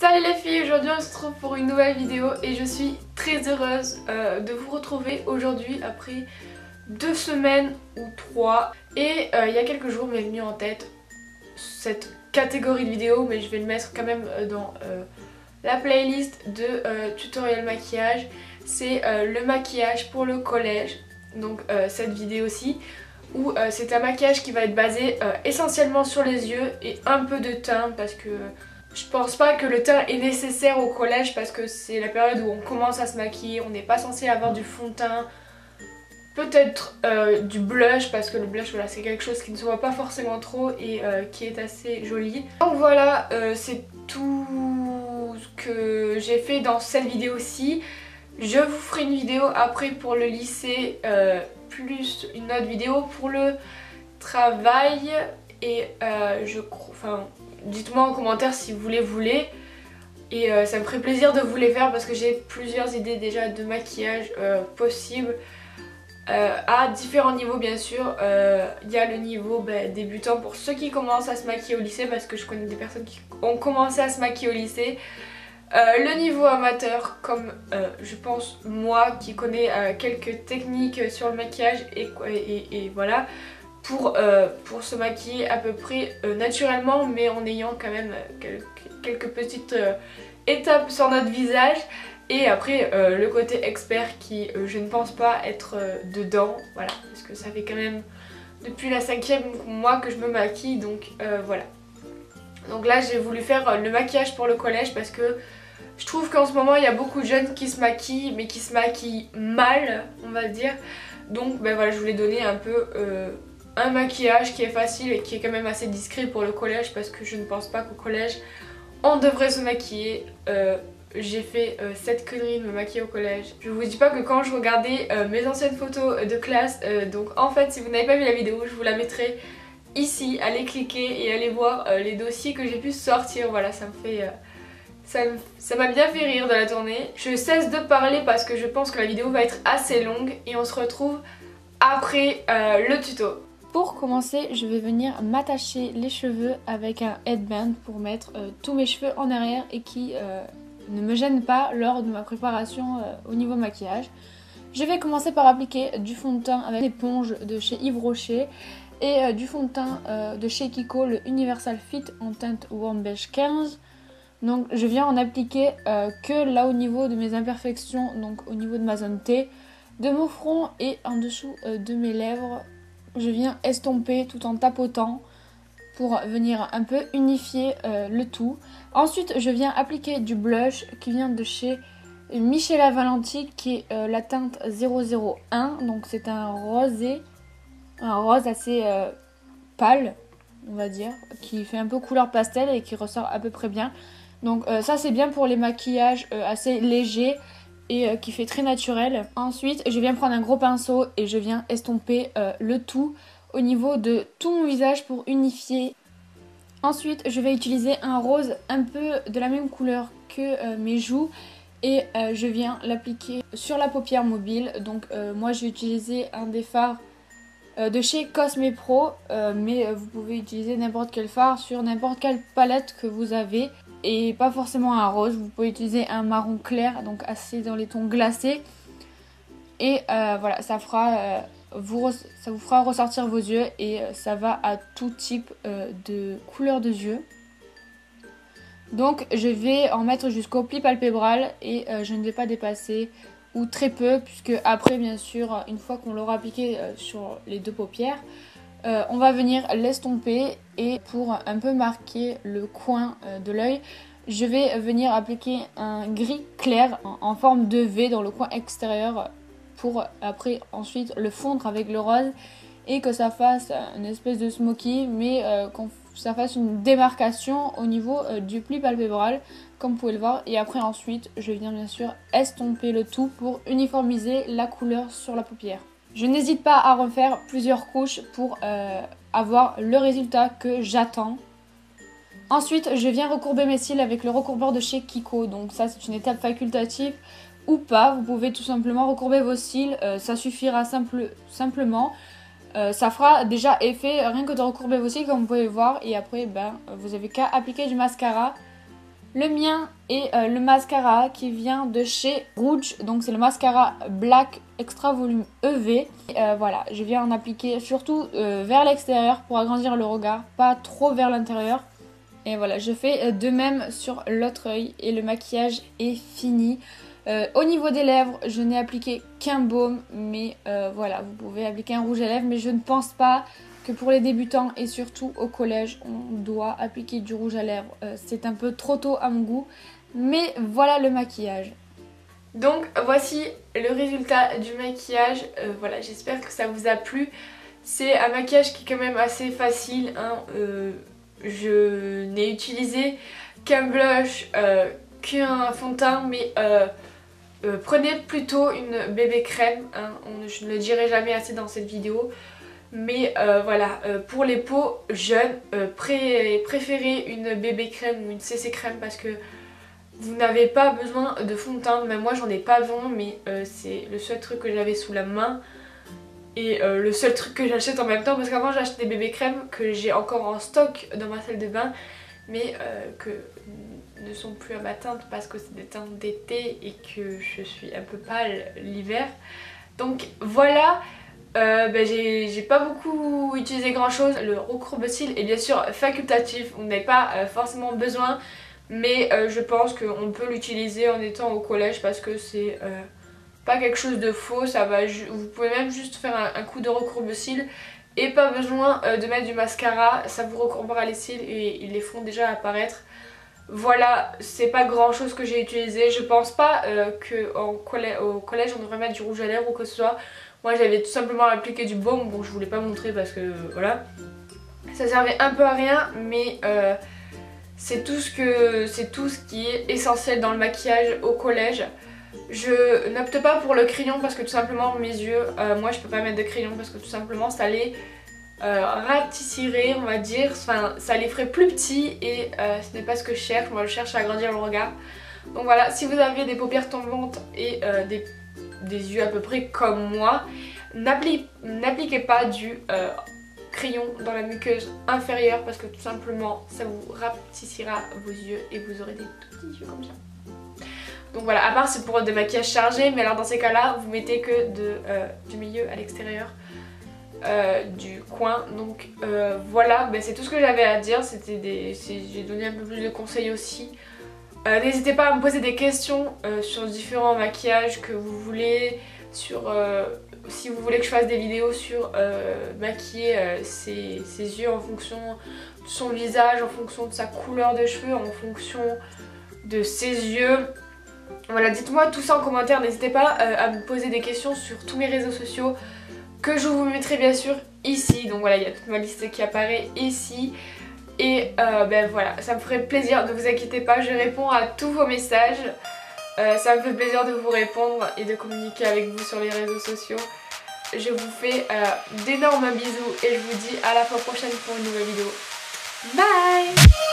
Salut les filles, aujourd'hui on se retrouve pour une nouvelle vidéo et je suis très heureuse de vous retrouver aujourd'hui après 2 semaines ou 3. Et il y a quelques jours m'est venu en tête cette catégorie de vidéos, mais je vais le mettre quand même dans la playlist de tutoriel maquillage. C'est le maquillage pour le collège, donc cette vidéo-ci où c'est un maquillage qui va être basé essentiellement sur les yeux et un peu de teint, parce que je pense pas que le teint est nécessaire au collège parce que c'est la période où on commence à se maquiller, on n'est pas censé avoir du fond de teint, peut-être du blush, parce que le blush voilà, c'est quelque chose qui ne se voit pas forcément trop et qui est assez joli. Donc voilà, c'est tout ce que j'ai fait dans cette vidéo-ci. Je vous ferai une vidéo après pour le lycée, plus une autre vidéo pour le travail et dites-moi en commentaire si vous voulez et ça me ferait plaisir de vous les faire parce que j'ai plusieurs idées déjà de maquillage possibles à différents niveaux bien sûr. Il y a le niveau débutant pour ceux qui commencent à se maquiller au lycée, parce que je connais des personnes qui ont commencé à se maquiller au lycée. Le niveau amateur, comme je pense moi qui connais quelques techniques sur le maquillage et voilà, pour se maquiller à peu près naturellement, mais en ayant quand même quelques petites étapes sur notre visage. Et après le côté expert qui je ne pense pas être dedans, voilà, parce que ça fait quand même depuis la 5e mois que je me maquille, donc voilà. Donc là j'ai voulu faire le maquillage pour le collège parce que je trouve qu'en ce moment il y a beaucoup de jeunes qui se maquillent, mais qui se maquillent mal, on va dire. Donc voilà, je voulais donner un peu un maquillage qui est facile et qui est quand même assez discret pour le collège, parce que je ne pense pas qu'au collège on devrait se maquiller. J'ai fait cette connerie de me maquiller au collège. Je vous dis pas que quand je regardais mes anciennes photos de classe, donc en fait si vous n'avez pas vu la vidéo, je vous la mettrai ici, allez cliquer et allez voir les dossiers que j'ai pu sortir. Voilà, ça me fait... ça m'a bien fait rire de la tournée. Je cesse de parler parce que je pense que la vidéo va être assez longue et on se retrouve après le tuto. Pour commencer, je vais venir m'attacher les cheveux avec un headband pour mettre tous mes cheveux en arrière et qui ne me gênent pas lors de ma préparation au niveau maquillage. Je vais commencer par appliquer du fond de teint avec l'éponge de chez Yves Rocher et du fond de teint de chez Kiko, le Universal Fit en teinte Warm Beige 15. Donc je viens en appliquer que là au niveau de mes imperfections, donc au niveau de ma zone T, de mon front et en dessous de mes lèvres. Je viens estomper tout en tapotant pour venir un peu unifier le tout. Ensuite je viens appliquer du blush qui vient de chez Michela Valenti, qui est la teinte 001. Donc c'est un rose assez pâle, on va dire, qui fait un peu couleur pastel et qui ressort à peu près bien. Donc ça c'est bien pour les maquillages assez légers et qui fait très naturel. Ensuite je viens prendre un gros pinceau et je viens estomper le tout au niveau de tout mon visage pour unifier. Ensuite je vais utiliser un rose un peu de la même couleur que mes joues et je viens l'appliquer sur la paupière mobile. Donc moi j'ai utilisé un des fards de chez Cosme Pro, mais vous pouvez utiliser n'importe quel fard sur n'importe quelle palette que vous avez. Et pas forcément un rose, vous pouvez utiliser un marron clair, donc assez dans les tons glacés. Et voilà, ça vous fera ressortir vos yeux et ça va à tout type de couleur de yeux. Donc je vais en mettre jusqu'au pli palpébral et je ne vais pas dépasser, ou très peu, puisque après bien sûr, une fois qu'on l'aura appliqué sur les deux paupières, on va venir l'estomper. Et pour un peu marquer le coin de l'œil, je vais venir appliquer un gris clair en forme de V dans le coin extérieur pour après ensuite le fondre avec le rose et que ça fasse une espèce de smoky, mais qu'on ça fasse une démarcation au niveau du pli palpébral comme vous pouvez le voir. Et après ensuite je viens bien sûr estomper le tout pour uniformiser la couleur sur la paupière. Je n'hésite pas à refaire plusieurs couches pour avoir le résultat que j'attends. Ensuite, je viens recourber mes cils avec le recourbeur de chez Kiko. Donc ça, c'est une étape facultative ou pas. Vous pouvez tout simplement recourber vos cils, ça suffira simplement. Ça fera déjà effet rien que de recourber vos cils comme vous pouvez le voir. Et après, vous avez qu'à appliquer du mascara Le mien est le mascara qui vient de chez Rouge. Donc c'est le mascara Black Extra Volume EV. Voilà, je viens en appliquer surtout vers l'extérieur pour agrandir le regard, pas trop vers l'intérieur. Et voilà, je fais de même sur l'autre œil et le maquillage est fini. Au niveau des lèvres, je n'ai appliqué qu'un baume, mais voilà, vous pouvez appliquer un rouge à lèvres, mais je ne pense pas que pour les débutants et surtout au collège, on doit appliquer du rouge à lèvres. C'est un peu trop tôt à mon goût, mais voilà le maquillage. Donc voici le résultat du maquillage. Voilà, j'espère que ça vous a plu. C'est un maquillage qui est quand même assez facile, hein. Je n'ai utilisé qu'un blush, qu'un fond de teint, mais prenez plutôt une bébé crème, hein. Je ne le dirai jamais assez dans cette vidéo. Mais voilà, pour les peaux jeunes, préférez une bébé crème ou une CC crème parce que vous n'avez pas besoin de fond de teint. Même moi j'en ai pas besoin, mais c'est le seul truc que j'avais sous la main. Et le seul truc que j'achète en même temps, parce qu'avant j'achetais des bébés crèmes que j'ai encore en stock dans ma salle de bain, mais que ne sont plus à ma teinte parce que c'est des teintes d'été et que je suis un peu pâle l'hiver. Donc voilà, j'ai pas beaucoup utilisé grand chose. Le recourbe-cils est bien sûr facultatif, vous n'avez pas forcément besoin, mais je pense qu'on peut l'utiliser en étant au collège parce que c'est pas quelque chose de faux. Vous pouvez même juste faire un coup de recourbe-cils et pas besoin de mettre du mascara, ça vous recourbera les cils et ils les font déjà apparaître. Voilà, c'est pas grand chose que j'ai utilisé. Je pense pas qu'au collège on devrait mettre du rouge à lèvres ou que ce soit. Moi j'avais tout simplement appliqué du baume, bon je voulais pas montrer parce que voilà. Ça servait un peu à rien, mais c'est tout ce qui est essentiel dans le maquillage au collège. Je n'opte pas pour le crayon parce que tout simplement mes yeux, moi je peux pas mettre de crayon parce que tout simplement ça les rapetisserait, on va dire, enfin ça les ferait plus petits et ce n'est pas ce que je cherche. Moi je cherche à agrandir le regard. Donc voilà, si vous avez des paupières tombantes et des yeux à peu près comme moi, n'appliquez pas du crayon dans la muqueuse inférieure parce que tout simplement ça vous rapetissera vos yeux et vous aurez des tout petits yeux comme ça. Donc voilà, à part c'est pour des maquillages chargés, mais alors dans ces cas là vous mettez que du milieu à l'extérieur du coin. Donc voilà, c'est tout ce que j'avais à dire. J'ai donné un peu plus de conseils aussi. N'hésitez pas à me poser des questions sur différents maquillages que vous voulez, sur si vous voulez que je fasse des vidéos sur maquiller ses yeux en fonction de son visage, en fonction de sa couleur de cheveux, en fonction de ses yeux. Voilà, dites-moi tout ça en commentaire, n'hésitez pas à me poser des questions sur tous mes réseaux sociaux que je vous mettrai bien sûr ici. Donc voilà, il y a toute ma liste qui apparaît ici. Et voilà, ça me ferait plaisir, ne vous inquiétez pas, je réponds à tous vos messages. Ça me fait plaisir de vous répondre et de communiquer avec vous sur les réseaux sociaux. Je vous fais d'énormes bisous et je vous dis à la fois prochaine pour une nouvelle vidéo. Bye!